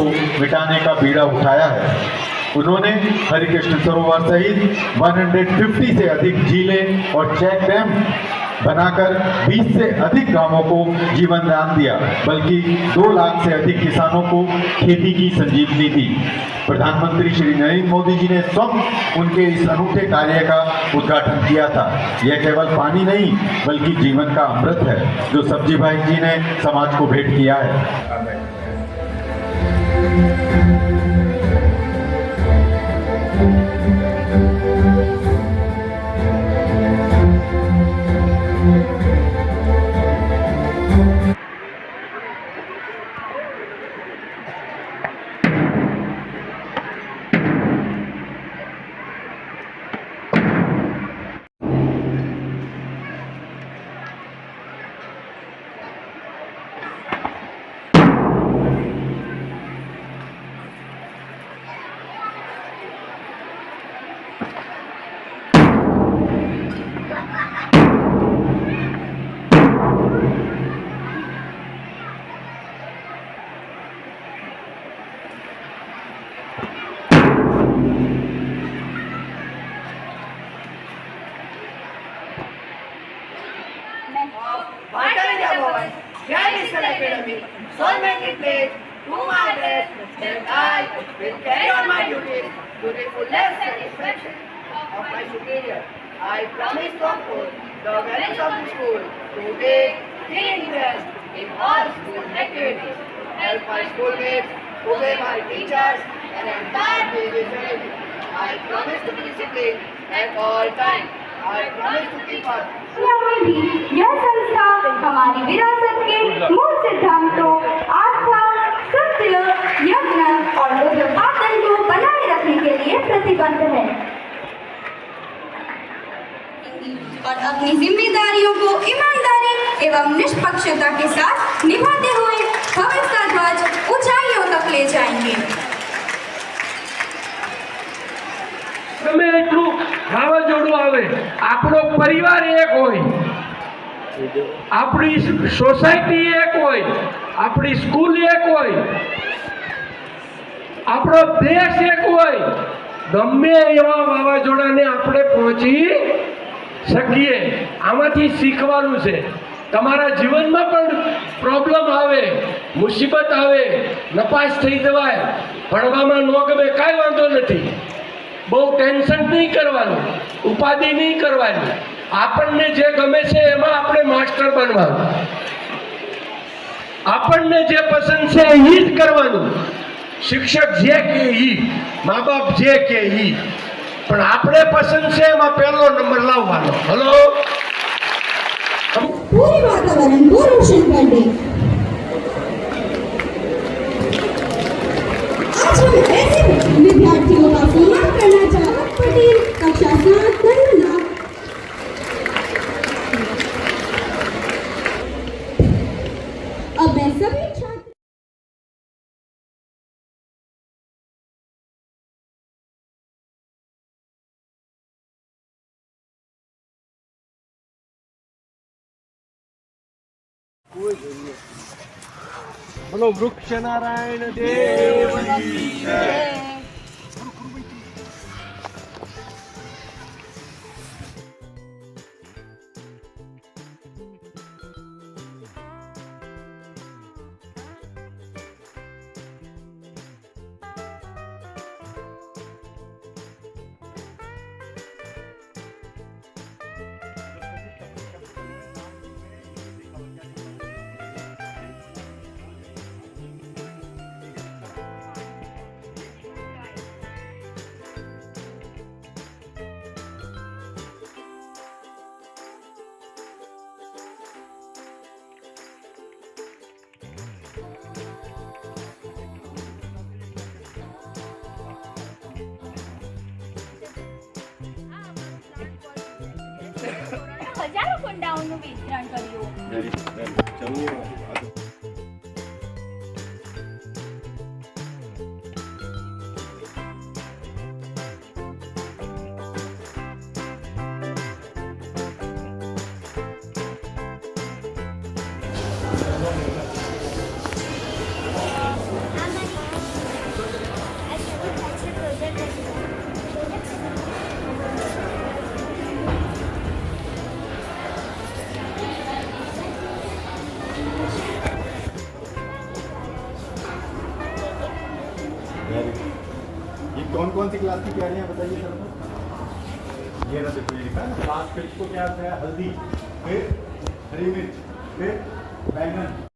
को मिटाने का बीड़ा उठाया है। उन्होंने हरिकृष्ण सरोवर सहित 150 से अधिक झीलें और चेक डैम बनाकर 20 से अधिक गांवों को जीवन दान दिया, बल्कि 2 लाख से अधिक किसानों को खेती की संजीवनी दी। प्रधानमंत्री श्री नरेंद्र मोदी जी ने स्वयं उनके इस अनूठे कार्य का उद्घाटन किया था। यह केवल पानी नहीं बल्कि जीवन का अमृत है, जो सब्जी भाई जी ने समाज को भेंट किया है। So many plates to my breast, that I will carry on my duties to the fullest satisfaction of my superior. I promise to uphold the values of the school, to take keen interest in all school activities, help my schoolmates, obey my teachers, and entire PJ family. I promise to be disciplined at all times. I promise to keep up. में भी यह संस्था हमारी विरासत के मूल सिद्धांतों आस्था, सत्य, यज्ञ और उत्पादन को बनाए रखने के लिए प्रतिबद्ध है और अपनी जिम्मेदारियों को ईमानदारी एवं निष्पक्षता के साथ निभाते हुए हम इसका ध्वज ऊंचाइयों तक ले जाएंगे। ગમે એટલું વાવાઝોડું આવે, આપણો પરિવાર એક હોય, આપણી સોસાયટી એક હોય, આપણી સ્કૂલ એક હોય, આપણો દેશ એક હોય, ગમે એવા વાવાઝોડાને આપણે પહોંચી શકીએ। આમાંથી શીખવાનું છે। તમારા જીવનમાં પણ પ્રોબ્લેમ આવે, મુસીબત આવે, નપાસ થઈ જવાય, ભણવામાં ન ગમે, કાંઈ વાંધો નથી। બહુ ટેન્શન નહીં કરવાનું, ઉપાધિ નહીં કરવાની। આપણને જે ગમે છે એમાં આપણે માસ્ટર બનવાનું, આપણને જે પસંદ છે એ જ કરવાનું। શિક્ષક જે કે ઈ, મા બાપ જે કે ઈ, પણ આપણે પસંદ છે એમાં પહેલો નંબર લાવવાનો। હલો, पूरे वातावरण को रोशन कर दे। आज हम ऐसे विद्यार्थियों का सम्मान करना चाहते पटेल कक्षा 7 करुणा। अब मैं सभी छात्र બોલો વૃક્ષ નારાયણ દેવ કી જય। હજારો કુંડાઓનું વિતરણ કર્યું। Very good. ये कौन कौन सी क्लास की तैयारियां बताइए सर को। ये ना देखो ये लिखा है लास्ट पेज को क्या है, हल्दी, फिर हरी मिर्च, फिर बैंगन।